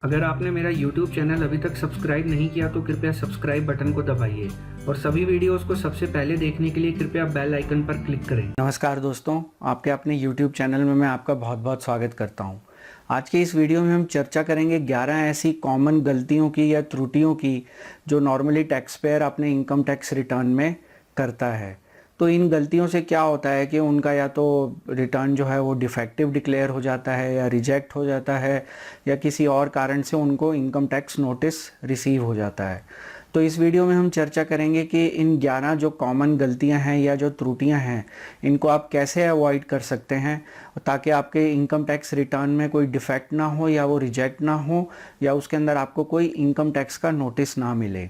अगर आपने मेरा YouTube चैनल अभी तक सब्सक्राइब नहीं किया तो कृपया सब्सक्राइब बटन को दबाइए और सभी वीडियोस को सबसे पहले देखने के लिए कृपया बेल आइकन पर क्लिक करें। नमस्कार दोस्तों, आपके अपने YouTube चैनल में मैं आपका बहुत बहुत स्वागत करता हूं। आज के इस वीडियो में हम चर्चा करेंगे 11 ऐसी कॉमन गलतियों की या त्रुटियों की जो नॉर्मली टैक्स पेयर अपने इनकम टैक्स रिटर्न में करता है। तो इन गलतियों से क्या होता है कि उनका या तो रिटर्न जो है वो डिफेक्टिव डिक्लेयर हो जाता है या रिजेक्ट हो जाता है या किसी और कारण से उनको इनकम टैक्स नोटिस रिसीव हो जाता है। तो इस वीडियो में हम चर्चा करेंगे कि इन 11 जो कॉमन गलतियां हैं या जो त्रुटियां हैं इनको आप कैसे अवॉइड कर सकते हैं ताकि आपके इनकम टैक्स रिटर्न में कोई डिफेक्ट ना हो या वो रिजेक्ट ना हो या उसके अंदर आपको कोई इनकम टैक्स का नोटिस ना मिले।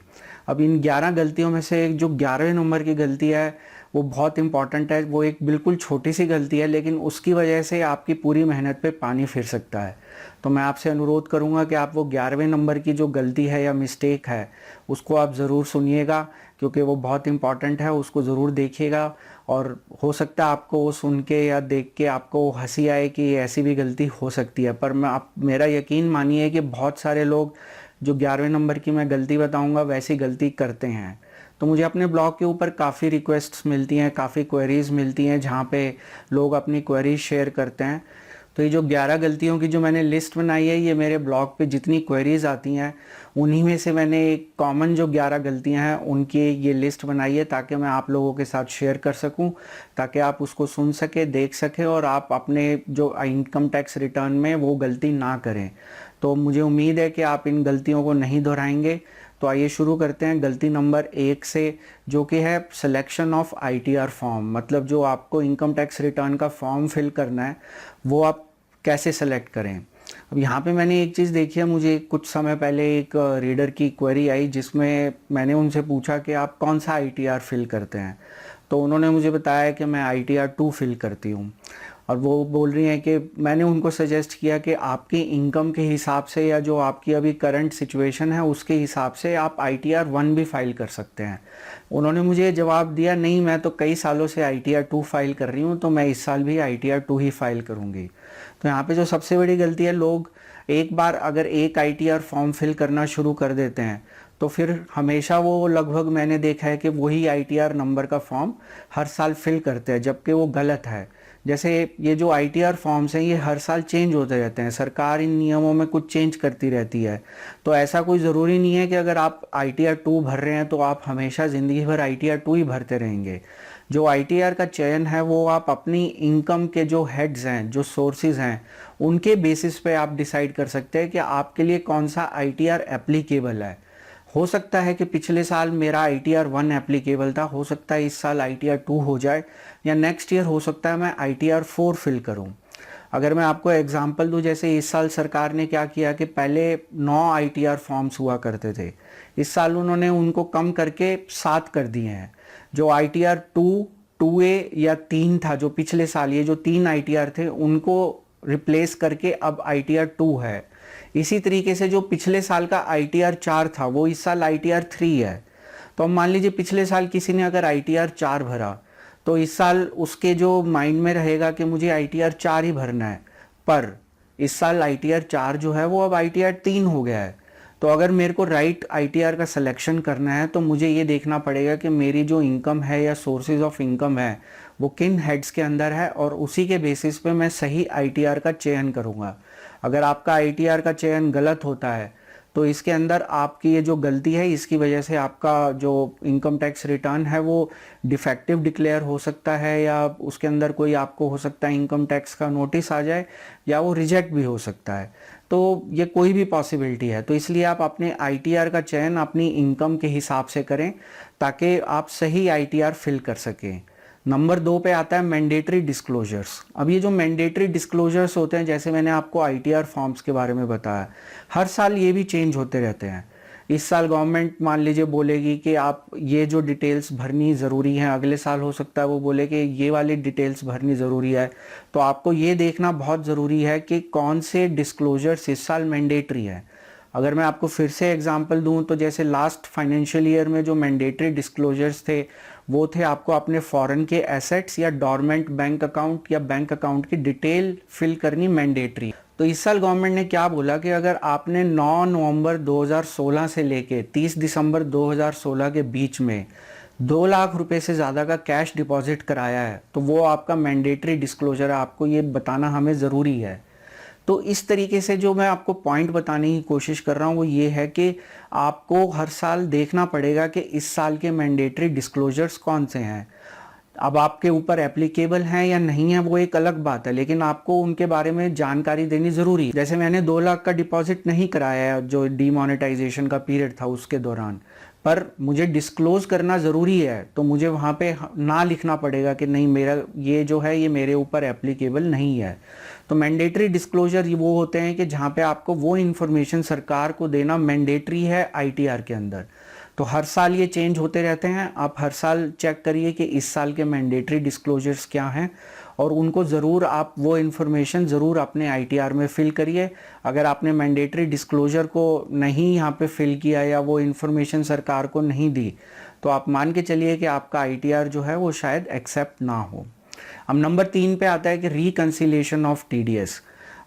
अब इन 11 गलतियों में से एक जो 11वें नंबर की गलती है वो बहुत इंपॉर्टेंट है। वो एक बिल्कुल छोटी सी गलती है लेकिन उसकी वजह से आपकी पूरी मेहनत पे पानी फिर सकता है। तो मैं आपसे अनुरोध करूंगा कि आप वो 11वें नंबर की जो गलती है या मिस्टेक है उसको आप ज़रूर सुनिएगा, क्योंकि वो बहुत इंपॉर्टेंट है। उसको ज़रूर देखिएगा और हो सकता है आपको वो सुन के या देख के आपको हंसी आए कि ऐसी भी गलती हो सकती है, पर मेरा यकीन मानिए कि बहुत सारे लोग जो 11वें नंबर की मैं गलती बताऊंगा वैसी गलती करते हैं। तो मुझे अपने ब्लॉग के ऊपर काफ़ी रिक्वेस्ट्स मिलती हैं, काफ़ी क्वेरीज़ मिलती हैं जहाँ पे लोग अपनी क्वेरीज शेयर करते हैं। तो ये जो 11 गलतियों की जो मैंने लिस्ट बनाई है, ये मेरे ब्लॉग पे जितनी क्वेरीज़ आती हैं उन्हीं में से मैंने एक कॉमन जो 11 गलतियां हैं उनकी ये लिस्ट बनाई है ताकि मैं आप लोगों के साथ शेयर कर सकूं, ताकि आप उसको सुन सके, देख सके और आप अपने जो इनकम टैक्स रिटर्न में वो गलती ना करें। तो मुझे उम्मीद है कि आप इन गलतियों को नहीं दोहराएंगे। तो आइए शुरू करते हैं गलती नंबर 1 से, जो कि है सिलेक्शन ऑफ ITR फॉर्म। मतलब जो आपको इनकम टैक्स रिटर्न का फॉर्म फिल करना है वो आप कैसे सेलेक्ट करें। अब यहाँ पे मैंने एक चीज़ देखी है, मुझे कुछ समय पहले एक रीडर की क्वेरी आई जिसमें मैंने उनसे पूछा कि आप कौन सा ITR फिल करते हैं। तो उन्होंने मुझे बताया कि मैं ITR 2 फिल करती हूँ। और वो बोल रही हैं कि मैंने उनको सजेस्ट किया कि आपकी इनकम के हिसाब से या जो आपकी अभी करंट सिचुएशन है उसके हिसाब से आप ITR 1 भी फाइल कर सकते हैं। उन्होंने मुझे जवाब दिया, नहीं मैं तो कई सालों से ITR 2 फाइल कर रही हूँ, तो मैं इस साल भी ITR 2 ही फाइल करूँगी। तो यहाँ पे जो सबसे बड़ी गलती है, लोग एक बार अगर एक ITR फॉर्म फिल करना शुरू कर देते हैं तो फिर हमेशा वो लगभग मैंने देखा है कि वही ITR नंबर का फॉर्म हर साल फिल करते हैं, जबकि वो गलत है। जैसे ये जो ITR फॉर्म्स हैं ये हर साल चेंज होते रहते हैं, सरकार इन नियमों में कुछ चेंज करती रहती है। तो ऐसा कोई ज़रूरी नहीं है कि अगर आप ITR 2 भर रहे हैं तो आप हमेशा ज़िंदगी भर ITR 2 ही भरते रहेंगे। जो ITR का चयन है वो आप अपनी इनकम के जो हेड्स हैं, जो सोर्सेज हैं, उनके बेसिस पे आप डिसाइड कर सकते हैं कि आपके लिए कौन सा ITR एप्लीकेबल है। हो सकता है कि पिछले साल मेरा ITR 1 एप्लीकेबल था, हो सकता है इस साल ITR 2 हो जाए, या नेक्स्ट ईयर हो सकता है मैं ITR 4 फिल करूं। अगर मैं आपको एग्जांपल दूं, जैसे इस साल सरकार ने क्या किया कि पहले 9 ITR फॉर्म्स हुआ करते थे, इस साल उन्होंने उनको कम करके 7 कर दिए हैं। जो ITR 2, 2A या 3 था जो पिछले साल, ये जो 3 ITR थे उनको रिप्लेस करके अब ITR 2 है। इसी तरीके से जो पिछले साल का ITR 4 था वो इस साल ITR 3 है। तो अब मान लीजिए पिछले साल किसी ने अगर ITR 4 भरा तो इस साल उसके जो माइंड में रहेगा कि मुझे ITR 4 ही भरना है, पर इस साल ITR 4 जो है वो अब ITR 3 हो गया है। तो अगर मेरे को राइट ITR का सिलेक्शन करना है तो मुझे ये देखना पड़ेगा कि मेरी जो इनकम है या सोर्सेज ऑफ इनकम है वो किन हेड्स के अंदर है, और उसी के बेसिस पे मैं सही ITR का चयन करूँगा। अगर आपका ITR का चयन गलत होता है तो इसके अंदर आपकी ये जो गलती है इसकी वजह से आपका जो इनकम टैक्स रिटर्न है वो डिफेक्टिव डिक्लेयर हो सकता है, या उसके अंदर कोई आपको हो सकता है इनकम टैक्स का नोटिस आ जाए, या वो रिजेक्ट भी हो सकता है। तो ये कोई भी पॉसिबिलिटी है। तो इसलिए आप अपने ITR का चयन अपनी इनकम के हिसाब से करें ताकि आप सही ITR फिल कर सकें। नंबर 2 पे आता है मैंडेटरी डिस्क्लोजर्स। अब ये जो मैंडेटरी डिस्क्लोजर्स होते हैं, जैसे मैंने आपको ITR फॉर्म्स के बारे में बताया, हर साल ये भी चेंज होते रहते हैं। इस साल गवर्नमेंट मान लीजिए बोलेगी कि आप ये जो डिटेल्स भरनी ज़रूरी हैं, अगले साल हो सकता है वो बोले कि ये वाली डिटेल्स भरनी ज़रूरी है। तो आपको ये देखना बहुत ज़रूरी है कि कौन से डिस्क्लोजर्स इस साल मैंडेटरी है। अगर मैं आपको फिर से एग्जांपल दूं तो जैसे लास्ट फाइनेंशियल ईयर में जो मैंडेटरी डिस्क्लोजर्स थे वो थे आपको अपने फॉरेन के एसेट्स या डॉर्मेंट बैंक अकाउंट या बैंक अकाउंट की डिटेल फिल करनी मैंडेटरी। तो इस साल गवर्नमेंट ने क्या बोला कि अगर आपने 9 नवंबर 2016 से लेके 30 दिसंबर 2016 के बीच में 2 लाख रुपए से ज़्यादा का कैश डिपॉजिट कराया है तो वो आपका मैंडेटरी डिस्क्लोजर है, आपको ये बताना हमें ज़रूरी है। तो इस तरीके से जो मैं आपको पॉइंट बताने की कोशिश कर रहा हूँ वो ये है कि आपको हर साल देखना पड़ेगा कि इस साल के मैंडेटरी डिस्क्लोजर्स कौन से हैं। अब आपके ऊपर एप्लीकेबल हैं या नहीं है वो एक अलग बात है, लेकिन आपको उनके बारे में जानकारी देनी ज़रूरी है। जैसे मैंने 2 लाख का डिपॉजिट नहीं कराया है जो डीमोनेटाइजेशन का पीरियड था उसके दौरान, पर मुझे डिस्क्लोज करना ज़रूरी है, तो मुझे वहाँ पे ना लिखना पड़ेगा कि नहीं मेरा ये जो है ये मेरे ऊपर एप्लीकेबल नहीं है। तो मैंडेटरी डिस्क्लोजर ये वो होते हैं कि जहाँ पे आपको वो इन्फॉर्मेशन सरकार को देना मैंडेटरी है आईटीआर के अंदर। तो हर साल ये चेंज होते रहते हैं, आप हर साल चेक करिए कि इस साल के मैंडेटरी डिस्क्लोजर्स क्या हैं और उनको ज़रूर आप वो इन्फॉर्मेशन ज़रूर अपने आईटीआर में फिल करिए। अगर आपने मैंडेटरी डिस्क्लोजर को नहीं यहाँ पे फिल किया या वो इन्फॉर्मेशन सरकार को नहीं दी तो आप मान के चलिए कि आपका आईटीआर जो है वो शायद एक्सेप्ट ना हो। अब नंबर 3 पे आता है कि रिकंसिलिएशन ऑफ टीडीएस।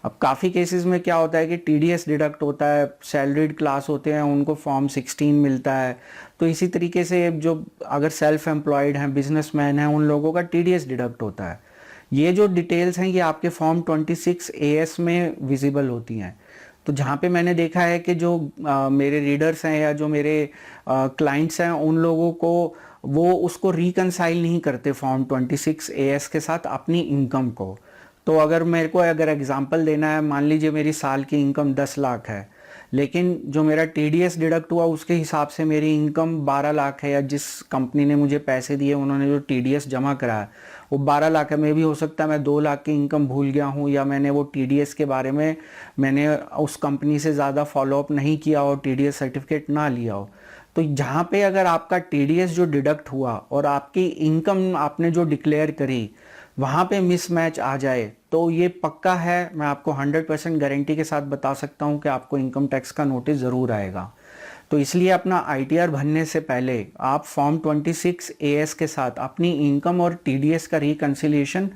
अब काफ़ी केसेस में क्या होता है कि टीडीएस डिडक्ट होता है, सैलरीड क्लास होते हैं उनको फॉर्म 16 मिलता है। तो इसी तरीके से जो अगर सेल्फ एम्प्लॉयड हैं, बिजनेसमैन हैं, उन लोगों का टीडीएस डिडक्ट होता है। ये जो डिटेल्स हैं ये आपके फॉर्म 26 AS में विजिबल होती हैं। तो जहाँ पे मैंने देखा है कि जो मेरे रीडर्स हैं या जो मेरे क्लाइंट्स हैं उन लोगों को वो उसको रिकंसाइल नहीं करते फॉर्म 26 AS के साथ अपनी इनकम को। तो अगर मेरे को अगर एग्जांपल देना है, मान लीजिए मेरी साल की इनकम 10 लाख है, लेकिन जो मेरा टीडीएस डिडक्ट हुआ उसके हिसाब से मेरी इनकम 12 लाख है, या जिस कंपनी ने मुझे पैसे दिए उन्होंने जो टीडीएस जमा कराया वो 12 लाख है। मैं भी हो सकता है मैं 2 लाख की इनकम भूल गया हूँ, या मैंने वो टीडीएस के बारे में मैंने उस कंपनी से ज़्यादा फॉलोअप नहीं किया और टीडीएस सर्टिफिकेट ना लिया हो। तो जहाँ पे अगर आपका टीडीएस जो डिडक्ट हुआ और आपकी इनकम आपने जो डिक्लेयर करी वहाँ पे मिसमैच आ जाए तो ये पक्का है, मैं आपको 100% गारंटी के साथ बता सकता हूँ कि आपको इनकम टैक्स का नोटिस ज़रूर आएगा। तो इसलिए अपना आईटीआर भरने से पहले आप फॉर्म 26 AS के साथ अपनी इनकम और टीडीएस का रिकंसिलिएशन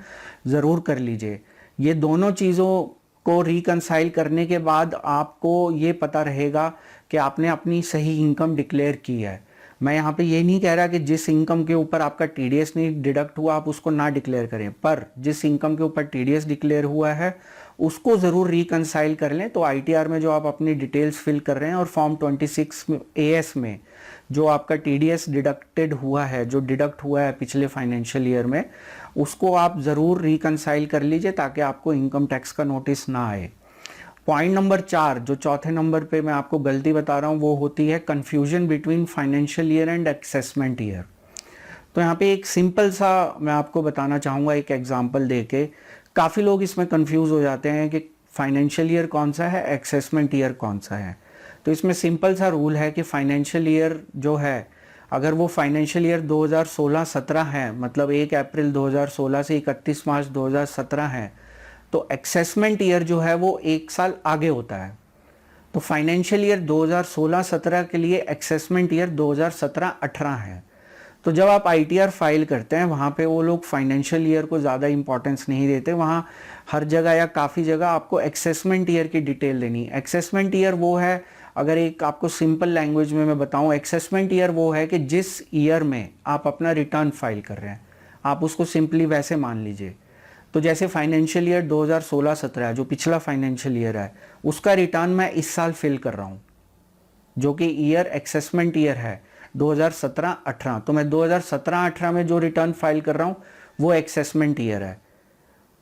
ज़रूर कर लीजिए। ये दोनों चीज़ों को रिकंसाइल करने के बाद आपको ये पता रहेगा कि आपने अपनी सही इनकम डिक्लेयर की है। मैं यहाँ पे ये नहीं कह रहा कि जिस इनकम के ऊपर आपका टीडीएस नहीं डिडक्ट हुआ आप उसको ना डिक्लेयर करें, पर जिस इनकम के ऊपर टीडीएस डिक्लेयर हुआ है उसको ज़रूर रिकंसाइल कर लें। तो आईटीआर में जो आप अपनी डिटेल्स फिल कर रहे हैं और फॉर्म 26 AS में जो आपका टीडीएस डिडक्टेड हुआ है, जो डिडक्ट हुआ है पिछले फाइनेंशियल ईयर में, उसको आप ज़रूर रिकंसाइल कर लीजिए ताकि आपको इनकम टैक्स का नोटिस ना आए। पॉइंट नंबर 4, जो चौथे नंबर पे मैं आपको गलती बता रहा हूँ, वो होती है confusion between financial year and assessment year. तो यहाँ पे एक सिंपल सा मैं आपको बताना चाहूँगा एक एग्जांपल देके। काफ़ी लोग इसमें कंफ्यूज हो जाते हैं कि फाइनेंशियल ईयर कौन सा है, असेसमेंट ईयर कौन सा है। तो इसमें सिंपल सा रूल है कि फाइनेंशियल ईयर जो है, अगर वो फाइनेंशियल ईयर 2016-17 है, मतलब 1 अप्रैल 2016 से 31 मार्च 2017 है, तो असेसमेंट ईयर जो है वो 1 साल आगे होता है। तो फाइनेंशियल ईयर 2016-17 के लिए असेसमेंट ईयर 2017-18 है। तो जब आप आईटीआर फाइल करते हैं वहाँ पे वो लोग फाइनेंशियल ईयर को ज़्यादा इंपॉर्टेंस नहीं देते, वहाँ हर जगह या काफ़ी जगह आपको असेसमेंट ईयर की डिटेल देनी है। असेसमेंट ईयर वो है, अगर एक आपको सिंपल लैंग्वेज में मैं बताऊँ, असेसमेंट ईयर वो है कि जिस ईयर में आप अपना रिटर्न फाइल कर रहे हैं, आप उसको सिंपली वैसे मान लीजिए। तो जैसे फाइनेंशियल ईयर 2016-17 जो पिछला फाइनेंशियल ईयर है उसका रिटर्न मैं इस साल फिल कर रहा हूँ, जो कि ईयर असेसमेंट ईयर है 2017-18। तो मैं 2017-18 में जो रिटर्न फाइल कर रहा हूँ वो असेसमेंट ईयर है।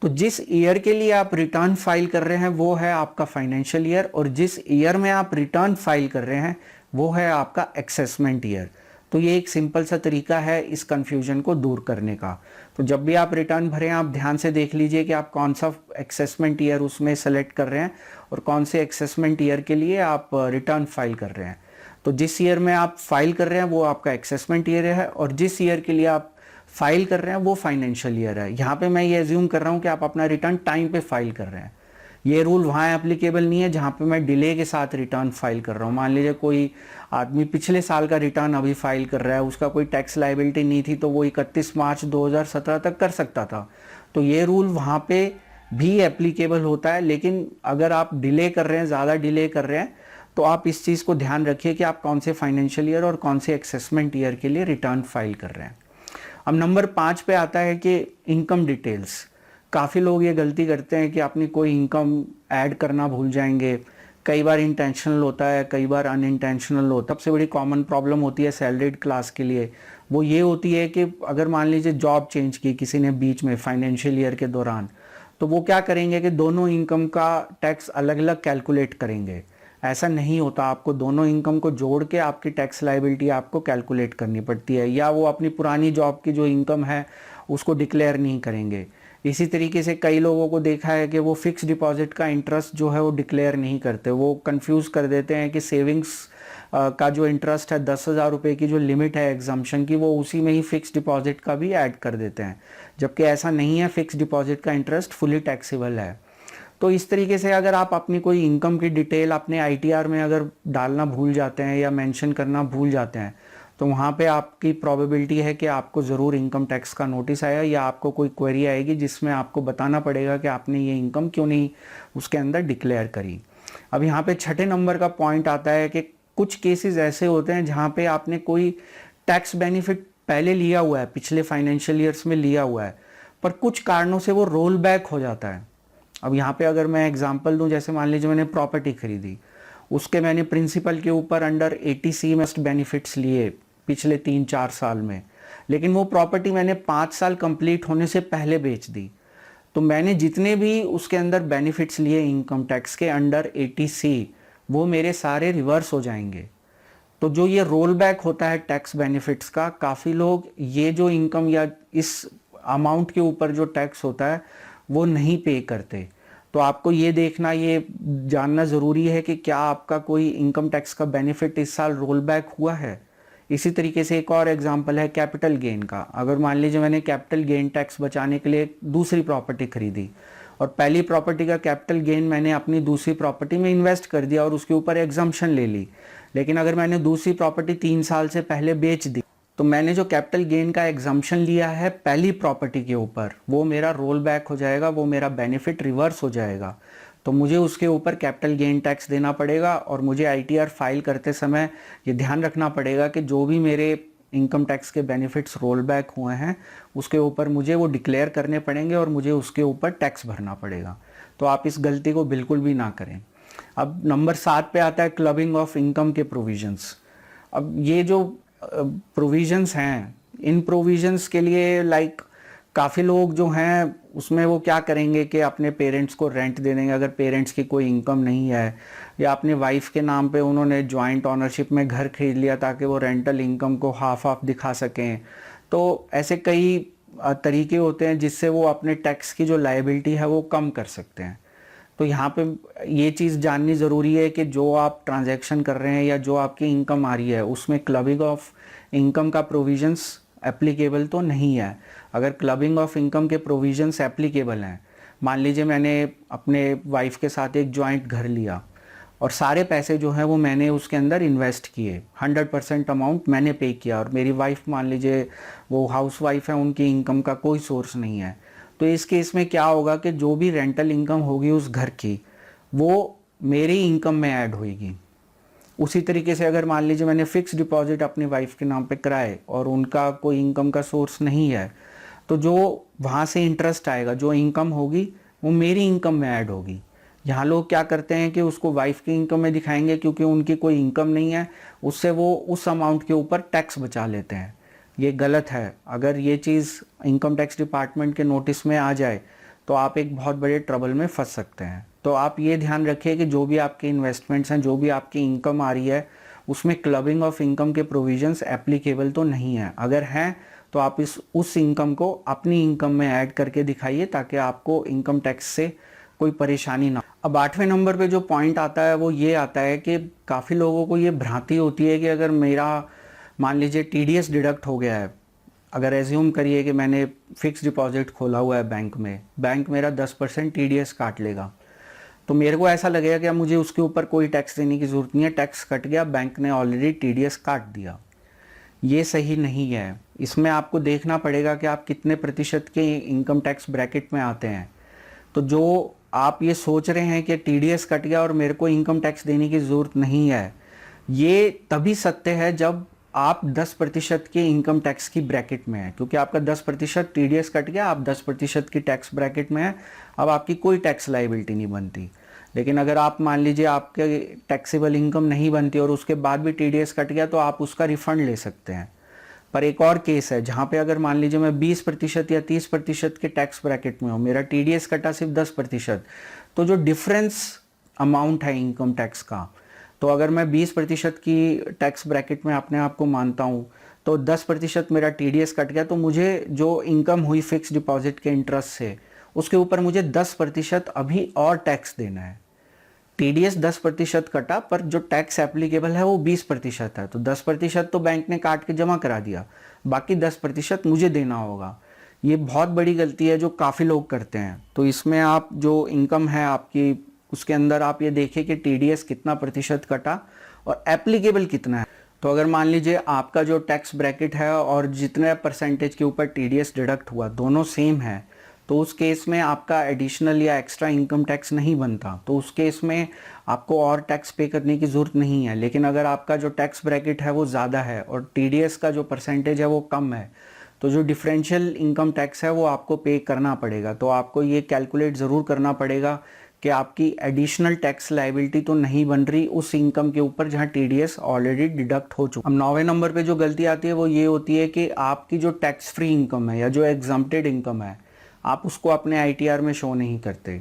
तो जिस ईयर के लिए आप रिटर्न फाइल कर रहे हैं वो है आपका फाइनेंशियल ईयर, और जिस ईयर में आप रिटर्न फाइल कर रहे हैं वो है आपका असेसमेंट ईयर। तो ये एक सिंपल सा तरीका है इस कंफ्यूजन को दूर करने का। तो जब भी आप रिटर्न भरें आप ध्यान से देख लीजिए कि आप कौन सा असेसमेंट ईयर उसमें सेलेक्ट कर रहे हैं और कौन से असेसमेंट ईयर के लिए आप रिटर्न फाइल कर रहे हैं। तो जिस ईयर में आप फाइल कर रहे हैं वो आपका असेसमेंट ईयर है, और जिस ईयर के लिए आप फाइल कर रहे हैं वो फाइनेंशियल ईयर है। यहाँ पे मैं ये एज्यूम कर रहा हूँ कि आप अपना रिटर्न टाइम पे फाइल कर रहे हैं। ये रूल वहाँ एप्लीकेबल नहीं है जहाँ पे मैं डिले के साथ रिटर्न फाइल कर रहा हूँ। मान लीजिए कोई आदमी पिछले साल का रिटर्न अभी फाइल कर रहा है, उसका कोई टैक्स लायबिलिटी नहीं थी, तो वो 31 मार्च 2017 तक कर सकता था। तो ये रूल वहाँ पे भी एप्लीकेबल होता है, लेकिन अगर आप डिले कर रहे हैं, ज़्यादा डिले कर रहे हैं, तो आप इस चीज़ को ध्यान रखिए कि आप कौन से फाइनेंशियल ईयर और कौन से असेसमेंट ईयर के लिए रिटर्न फाइल कर रहे हैं। अब नंबर 5 पे आता है कि इनकम डिटेल्स। काफ़ी लोग ये गलती करते हैं कि अपनी कोई इनकम ऐड करना भूल जाएंगे। कई बार इंटेंशनल होता है, कई बार अनइंटेंशनल होता है। सबसे बड़ी कॉमन प्रॉब्लम होती है सैलरीड क्लास के लिए, वो ये होती है कि अगर मान लीजिए जॉब चेंज की किसी ने बीच में फाइनेंशियल ईयर के दौरान, तो वो क्या करेंगे कि दोनों इनकम का टैक्स अलग अलग कैलकुलेट करेंगे। ऐसा नहीं होता, आपको दोनों इनकम को जोड़ के आपकी टैक्स लायबिलिटी आपको कैलकुलेट करनी पड़ती है, या वो अपनी पुरानी जॉब की जो इनकम है उसको डिक्लेयर नहीं करेंगे। इसी तरीके से कई लोगों को देखा है कि वो फिक्स डिपॉजिट का इंटरेस्ट जो है वो डिक्लेयर नहीं करते, वो कंफ्यूज कर देते हैं कि सेविंग्स का जो इंटरेस्ट है 10,000 रुपये की जो लिमिट है एग्जाम्पशन की, वो उसी में ही फिक्स डिपॉजिट का भी ऐड कर देते हैं, जबकि ऐसा नहीं है। फिक्स डिपॉजिट का इंटरेस्ट फुली टैक्सेबल है। तो इस तरीके से अगर आप अपनी कोई इनकम की डिटेल अपने आईटीआर में अगर डालना भूल जाते हैं या मेंशन करना भूल जाते हैं, तो वहाँ पे आपकी प्रोबेबिलिटी है कि आपको ज़रूर इनकम टैक्स का नोटिस आया या आपको कोई क्वेरी आएगी जिसमें आपको बताना पड़ेगा कि आपने ये इनकम क्यों नहीं उसके अंदर डिक्लेयर करी। अब यहाँ पे 6 नंबर का पॉइंट आता है कि कुछ केसेस ऐसे होते हैं जहाँ पे आपने कोई टैक्स बेनिफिट पहले लिया हुआ है, पिछले फाइनेंशियल ईयर्स में लिया हुआ है, पर कुछ कारणों से वो रोल बैक हो जाता है। अब यहाँ पे अगर मैं एग्जांपल दूं, जैसे मान लीजिए मैंने प्रॉपर्टी खरीदी, उसके मैंने प्रिंसिपल के ऊपर अंडर 80C मस्ट बेनिफिट्स लिए पिछले 3-4 साल में, लेकिन वो प्रॉपर्टी मैंने 5 साल कंप्लीट होने से पहले बेच दी, तो मैंने जितने भी उसके अंदर बेनिफिट्स लिए इनकम टैक्स के अंडर 80C, वो मेरे सारे रिवर्स हो जाएंगे। तो जो ये रोल बैक होता है टैक्स बेनिफिट्स का, काफ़ी लोग ये जो इनकम या इस अमाउंट के ऊपर जो टैक्स होता है वो नहीं पे करते। तो आपको ये देखना, ये जानना ज़रूरी है कि क्या आपका कोई इनकम टैक्स का बेनिफिट इस साल रोल बैक हुआ है। इसी तरीके से एक और एग्जांपल है कैपिटल गेन का। अगर मान लीजिए मैंने कैपिटल गेन टैक्स बचाने के लिए दूसरी प्रॉपर्टी खरीदी और पहली प्रॉपर्टी का कैपिटल गेन मैंने अपनी दूसरी प्रॉपर्टी में इन्वेस्ट कर दिया और उसके ऊपर एग्जम्पशन ले ली, लेकिन अगर मैंने दूसरी प्रॉपर्टी 3 साल से पहले बेच दी, तो मैंने जो कैपिटल गेन का एग्जम्पशन लिया है पहली प्रॉपर्टी के ऊपर, वो मेरा रोल बैक हो जाएगा, वो मेरा बेनिफिट रिवर्स हो जाएगा। तो मुझे उसके ऊपर कैपिटल गेन टैक्स देना पड़ेगा और मुझे आईटीआर फाइल करते समय ये ध्यान रखना पड़ेगा कि जो भी मेरे इनकम टैक्स के बेनिफिट्स रोल बैक हुए हैं उसके ऊपर मुझे वो डिक्लेयर करने पड़ेंगे और मुझे उसके ऊपर टैक्स भरना पड़ेगा। तो आप इस गलती को बिल्कुल भी ना करें। अब नंबर 7 पे आता है क्लबिंग ऑफ इनकम के प्रोविजंस। अब ये जो प्रोविजंस हैं, इन प्रोविजंस के लिए काफ़ी लोग जो हैं उसमें वो क्या करेंगे कि अपने पेरेंट्स को रेंट दे देंगे अगर पेरेंट्स की कोई इनकम नहीं है, या अपने वाइफ के नाम पे उन्होंने जॉइंट ओनरशिप में घर खरीद लिया ताकि वो रेंटल इनकम को हाफ हाफ दिखा सकें। तो ऐसे कई तरीके होते हैं जिससे वो अपने टैक्स की जो लायबिलिटी है वो कम कर सकते हैं। तो यहाँ पे ये चीज़ जाननी ज़रूरी है कि जो आप ट्रांजैक्शन कर रहे हैं या जो आपकी इनकम आ रही है उसमें क्लबिंग ऑफ इनकम का प्रोविजंस एप्लीकेबल तो नहीं है। अगर क्लबिंग ऑफ इनकम के प्रोविजंस एप्लीकेबल हैं, मान लीजिए मैंने अपने वाइफ के साथ एक जॉइंट घर लिया और सारे पैसे जो हैं वो मैंने उसके अंदर इन्वेस्ट किए, 100% अमाउंट मैंने पे किया, और मेरी वाइफ मान लीजिए वो हाउस वाइफ है, उनकी इनकम का कोई सोर्स नहीं है, तो इस केस में क्या होगा कि जो भी रेंटल इनकम होगी उस घर की वो मेरी इनकम में ऐड होगी। उसी तरीके से अगर मान लीजिए मैंने फिक्स डिपॉजिट अपनी वाइफ के नाम पे कराए और उनका कोई इनकम का सोर्स नहीं है, तो जो वहाँ से इंटरेस्ट आएगा, जो इनकम होगी वो मेरी इनकम में ऐड होगी। यहाँ लोग क्या करते हैं कि उसको वाइफ की इनकम में दिखाएंगे क्योंकि उनकी कोई इनकम नहीं है, उससे वो उस अमाउंट के ऊपर टैक्स बचा लेते हैं। ये गलत है। अगर ये चीज़ इनकम टैक्स डिपार्टमेंट के नोटिस में आ जाए तो आप एक बहुत बड़े ट्रबल में फंस सकते हैं। तो आप ये ध्यान रखिए कि जो भी आपके इन्वेस्टमेंट्स हैं, जो भी आपकी इनकम आ रही है, उसमें क्लबिंग ऑफ इनकम के प्रोविजंस एप्लीकेबल तो नहीं है। अगर हैं तो आप उस इनकम को अपनी इनकम में ऐड करके दिखाइए ताकि आपको इनकम टैक्स से कोई परेशानी ना। अब 8वें नंबर पे जो पॉइंट आता है वो ये आता है कि काफ़ी लोगों को ये भ्रांति होती है कि अगर मेरा मान लीजिए टीडीएस डिडक्ट हो गया है, अगर एज्यूम करिए कि मैंने फिक्स डिपॉजिट खोला हुआ है बैंक में, बैंक मेरा 10% टीडीएस काट लेगा, तो मेरे को ऐसा लगेगा कि मुझे उसके ऊपर कोई टैक्स देने की ज़रूरत नहीं है, टैक्स कट गया, बैंक ने ऑलरेडी टीडीएस काट दिया। ये सही नहीं है। इसमें आपको देखना पड़ेगा कि आप कितने प्रतिशत के इनकम टैक्स ब्रैकेट में आते हैं। तो जो आप ये सोच रहे हैं कि टीडीएस कट गया और मेरे को इनकम टैक्स देने की ज़रूरत नहीं है, ये तभी सत्य है जब आप 10% के इनकम टैक्स की ब्रैकेट में है, क्योंकि आपका 10% टीडीएस कट गया, आप 10% की टैक्स ब्रैकेट में है, अब आपकी कोई टैक्स लाइबिलिटी नहीं बनती। लेकिन अगर आप मान लीजिए आपके टैक्सेबल इनकम नहीं बनती और उसके बाद भी टीडीएस कट गया तो आप उसका रिफंड ले सकते हैं। पर एक और केस है जहां पे अगर मान लीजिए मैं 20% या 30% के टैक्स ब्रैकेट में हूँ, मेरा टीडीएस कटा सिर्फ 10%, तो जो डिफरेंस अमाउंट है इनकम टैक्स का, तो अगर मैं 20% की टैक्स ब्रैकेट में अपने आप को मानता हूँ तो 10% मेरा टीडीएस कट गया, तो मुझे जो इनकम हुई फिक्स डिपॉजिट के इंटरेस्ट से, उसके ऊपर मुझे 10% अभी और टैक्स देना है। टीडीएस 10% कटा, पर जो टैक्स एप्लीकेबल है वो 20% है, तो 10% तो बैंक ने काट के जमा करा दिया, बाकी 10% मुझे देना होगा। ये बहुत बड़ी गलती है जो काफ़ी लोग करते हैं। तो इसमें आप जो इनकम है आपकी, उसके अंदर आप ये देखें कि टीडीएस कितना प्रतिशत कटा और एप्लीकेबल कितना है। तो अगर मान लीजिए आपका जो टैक्स ब्रैकेट है और जितने परसेंटेज के ऊपर टीडीएस डिडक्ट हुआ दोनों सेम है, तो उस केस में आपका एडिशनल या एक्स्ट्रा इनकम टैक्स नहीं बनता, तो उस केस में आपको और टैक्स पे करने की ज़रूरत नहीं है। लेकिन अगर आपका जो टैक्स ब्रैकेट है वो ज़्यादा है और टीडीएस का जो परसेंटेज है वो कम है, तो जो डिफरेंशियल इनकम टैक्स है वो आपको पे करना पड़ेगा। तो आपको ये कैलकुलेट ज़रूर करना पड़ेगा कि आपकी एडिशनल टैक्स लायबिलिटी तो नहीं बन रही उस इनकम के ऊपर जहां टीडीएस ऑलरेडी डिडक्ट हो चुका। अब 9वें नंबर पे जो गलती आती है वो ये होती है कि आपकी जो टैक्स फ्री इनकम है या जो एग्जम्प्टेड इनकम है, आप उसको अपने आईटीआर में शो नहीं करते।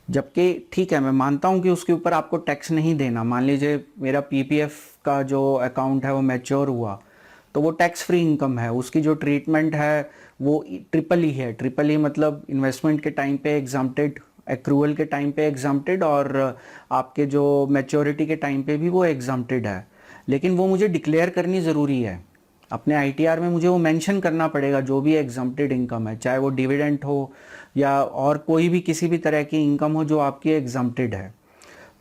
जबकि ठीक है, मैं मानता हूं कि उसके ऊपर आपको टैक्स नहीं देना। मान लीजिए मेरा पीपीएफ का जो अकाउंट है वो मैच्योर हुआ, तो वो टैक्स फ्री इनकम है, उसकी जो ट्रीटमेंट है वो ट्रिपल ई है। ट्रिपल ई मतलब इन्वेस्टमेंट के टाइम पे एग्जाम्प्टेड, एक्रूअल के टाइम पे एग्जाम्प्टेड और आपके जो मैच्योरिटी के टाइम पे भी वो एग्जाम्प्टेड है। लेकिन वो मुझे डिक्लेयर करनी ज़रूरी है अपने आईटीआर में, मुझे वो मेंशन करना पड़ेगा जो भी एग्जाम्प्टेड इनकम है, चाहे वो डिविडेंड हो या और कोई भी किसी भी तरह की इनकम हो जो आपकी एग्जाम्प्टेड है।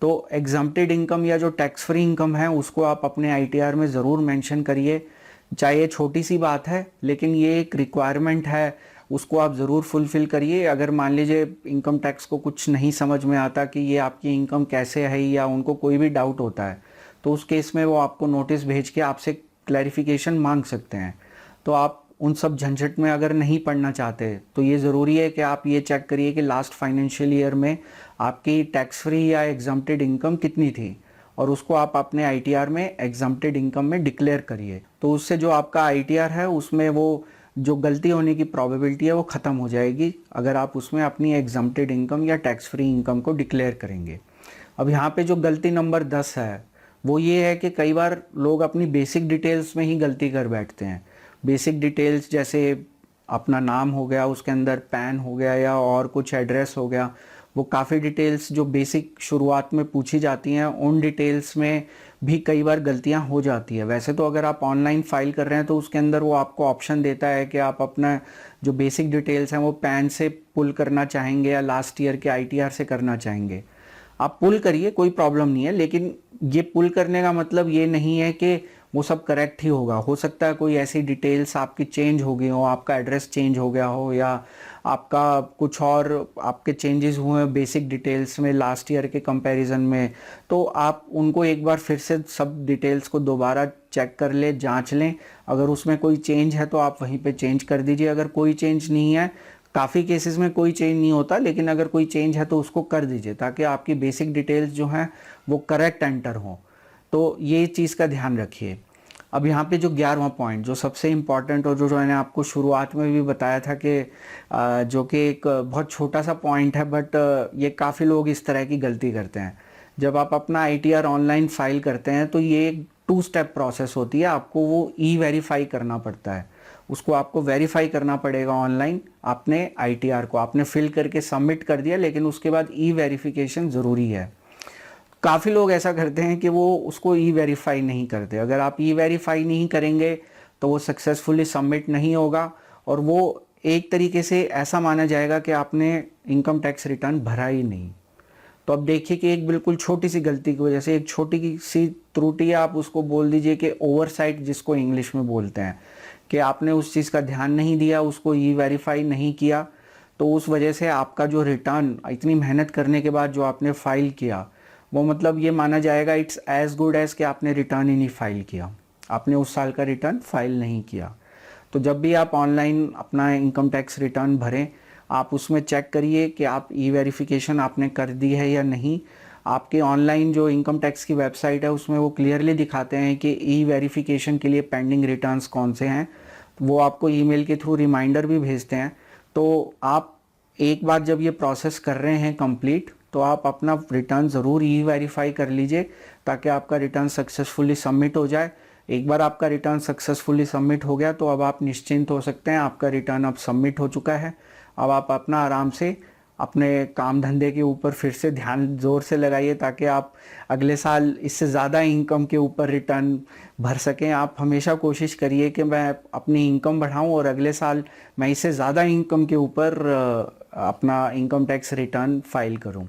तो एग्जाम्प्टेड इनकम या जो टैक्स फ्री इनकम है उसको आप अपने आईटीआर में ज़रूर मेंशन करिए। चाहे ये छोटी सी बात है लेकिन ये एक रिक्वायरमेंट है, उसको आप ज़रूर फुलफ़िल करिए। अगर मान लीजिए इनकम टैक्स को कुछ नहीं समझ में आता कि ये आपकी इनकम कैसे है या उनको कोई भी डाउट होता है, तो उस केस में वो आपको नोटिस भेज के आपसे क्लैरिफिकेशन मांग सकते हैं। तो आप उन सब झंझट में अगर नहीं पड़ना चाहते तो ये ज़रूरी है कि आप ये चेक करिए कि लास्ट फाइनेंशियल ईयर में आपकी टैक्स फ्री या एग्जम्प्टेड इनकम कितनी थी और उसको आप अपने आईटीआर में एग्जम्प्टेड इनकम में डिक्लेयर करिए। तो उससे जो आपका आईटीआर है उसमें वो जो गलती होने की प्रोबेबिलिटी है वो ख़त्म हो जाएगी अगर आप उसमें अपनी एग्जम्प्टेड इनकम या टैक्स फ्री इनकम को डिक्लेयर करेंगे। अब यहाँ पे जो गलती नंबर 10 है वो ये है कि कई बार लोग अपनी बेसिक डिटेल्स में ही गलती कर बैठते हैं। बेसिक डिटेल्स जैसे अपना नाम हो गया, उसके अंदर पैन हो गया या और कुछ एड्रेस हो गया, वो काफ़ी डिटेल्स जो बेसिक शुरुआत में पूछी जाती हैं उन डिटेल्स में भी कई बार गलतियां हो जाती है। वैसे तो अगर आप ऑनलाइन फाइल कर रहे हैं तो उसके अंदर वो आपको ऑप्शन देता है कि आप अपना जो बेसिक डिटेल्स हैं वो पैन से पुल करना चाहेंगे या लास्ट ईयर के आईटीआर से करना चाहेंगे। आप पुल करिए, कोई प्रॉब्लम नहीं है, लेकिन ये पुल करने का मतलब ये नहीं है कि वो सब करेक्ट ही होगा। हो सकता है कोई ऐसी डिटेल्स आपकी चेंज हो गई हो, आपका एड्रेस चेंज हो गया हो या आपका कुछ और आपके चेंजेस हुए हैं बेसिक डिटेल्स में लास्ट ईयर के कंपैरिजन में, तो आप उनको एक बार फिर से सब डिटेल्स को दोबारा चेक कर ले, जांच लें। अगर उसमें कोई चेंज है तो आप वहीं पे चेंज कर दीजिए। अगर कोई चेंज नहीं है, काफ़ी केसेस में कोई चेंज नहीं होता, लेकिन अगर कोई चेंज है तो उसको कर दीजिए ताकि आपकी बेसिक डिटेल्स जो हैं वो करेक्ट एंटर हों। तो ये चीज़ का ध्यान रखिए। अब यहाँ पे जो 11वां पॉइंट जो सबसे इम्पॉर्टेंट और जो मैंने आपको शुरुआत में भी बताया था कि जो कि एक बहुत छोटा सा पॉइंट है, बट ये काफ़ी लोग इस तरह की गलती करते हैं। जब आप अपना आईटीआर ऑनलाइन फाइल करते हैं तो ये एक 2 स्टेप प्रोसेस होती है। आपको वो ई वेरीफाई करना पड़ता है, उसको आपको वेरीफाई करना पड़ेगा ऑनलाइन। आपने आईटीआर को आपने फिल करके सबमिट कर दिया, लेकिन उसके बाद ई वेरिफिकेशन ज़रूरी है। काफ़ी लोग ऐसा करते हैं कि वो उसको ई वेरीफाई नहीं करते। अगर आप ई वेरीफाई नहीं करेंगे तो वो सक्सेसफुली सबमिट नहीं होगा और वो एक तरीके से ऐसा माना जाएगा कि आपने इनकम टैक्स रिटर्न भरा ही नहीं। तो अब देखिए कि एक बिल्कुल छोटी सी गलती की वजह से, एक छोटी सी त्रुटि, आप उसको बोल दीजिए कि ओवरसाइट जिसको इंग्लिश में बोलते हैं, कि आपने उस चीज़ का ध्यान नहीं दिया, उसको ई वेरीफाई नहीं किया, तो उस वजह से आपका जो रिटर्न इतनी मेहनत करने के बाद जो आपने फाइल किया, वो मतलब ये माना जाएगा इट्स एज गुड एज कि आपने रिटर्न ही नहीं फाइल किया, आपने उस साल का रिटर्न फाइल नहीं किया। तो जब भी आप ऑनलाइन अपना इनकम टैक्स रिटर्न भरें, आप उसमें चेक करिए कि आप ई वेरिफिकेशन आपने कर दी है या नहीं। आपके ऑनलाइन जो इनकम टैक्स की वेबसाइट है उसमें वो क्लियरली दिखाते हैं कि ई वेरिफिकेशन के लिए पेंडिंग रिटर्न्स कौन से हैं, वो आपको ईमेल के थ्रू रिमाइंडर भी भेजते हैं। तो आप एक बार जब ये प्रोसेस कर रहे हैं कंप्लीट, तो आप अपना रिटर्न ज़रूर ई वेरीफाई कर लीजिए ताकि आपका रिटर्न सक्सेसफुली सबमिट हो जाए। एक बार आपका रिटर्न सक्सेसफुली सबमिट हो गया तो अब आप निश्चिंत हो सकते हैं, आपका रिटर्न अब सबमिट हो चुका है। अब आप अपना आराम से अपने काम धंधे के ऊपर फिर से ध्यान ज़ोर से लगाइए ताकि आप अगले साल इससे ज़्यादा इनकम के ऊपर रिटर्न भर सकें। आप हमेशा कोशिश करिए कि मैं अपनी इनकम बढ़ाऊं और अगले साल मैं इससे ज़्यादा इनकम के ऊपर अपना इनकम टैक्स रिटर्न फाइल करूं।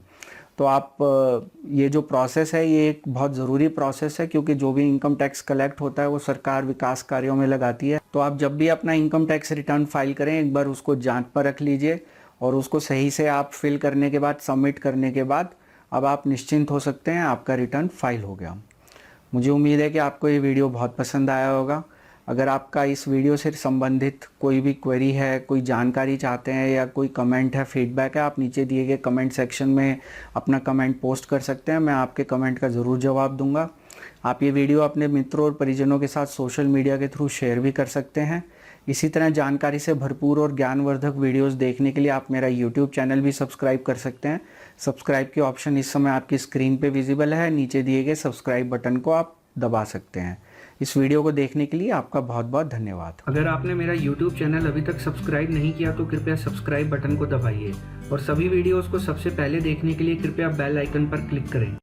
तो आप ये जो प्रोसेस है ये एक बहुत ज़रूरी प्रोसेस है, क्योंकि जो भी इनकम टैक्स कलेक्ट होता है वो सरकार विकास कार्यों में लगाती है। तो आप जब भी अपना इनकम टैक्स रिटर्न फाइल करें, एक बार उसको जांच पर रख लीजिए और उसको सही से आप फिल करने के बाद, सबमिट करने के बाद अब आप निश्चिंत हो सकते हैं, आपका रिटर्न फाइल हो गया। मुझे उम्मीद है कि आपको ये वीडियो बहुत पसंद आया होगा। अगर आपका इस वीडियो से संबंधित कोई भी क्वेरी है, कोई जानकारी चाहते हैं या कोई कमेंट है, फीडबैक है, आप नीचे दिए गए कमेंट सेक्शन में अपना कमेंट पोस्ट कर सकते हैं। मैं आपके कमेंट का ज़रूर जवाब दूंगा। आप ये वीडियो अपने मित्रों और परिजनों के साथ सोशल मीडिया के थ्रू शेयर भी कर सकते हैं। इसी तरह जानकारी से भरपूर और ज्ञानवर्धक वीडियोस देखने के लिए आप मेरा YouTube चैनल भी सब्सक्राइब कर सकते हैं। सब्सक्राइब के ऑप्शन इस समय आपकी स्क्रीन पे विजिबल है, नीचे दिए गए सब्सक्राइब बटन को आप दबा सकते हैं। इस वीडियो को देखने के लिए आपका बहुत बहुत धन्यवाद। अगर आपने मेरा YouTube चैनल अभी तक सब्सक्राइब नहीं किया तो कृपया सब्सक्राइब बटन को दबाइए और सभी वीडियोस को सबसे पहले देखने के लिए कृपया बेल आइकन पर क्लिक करें।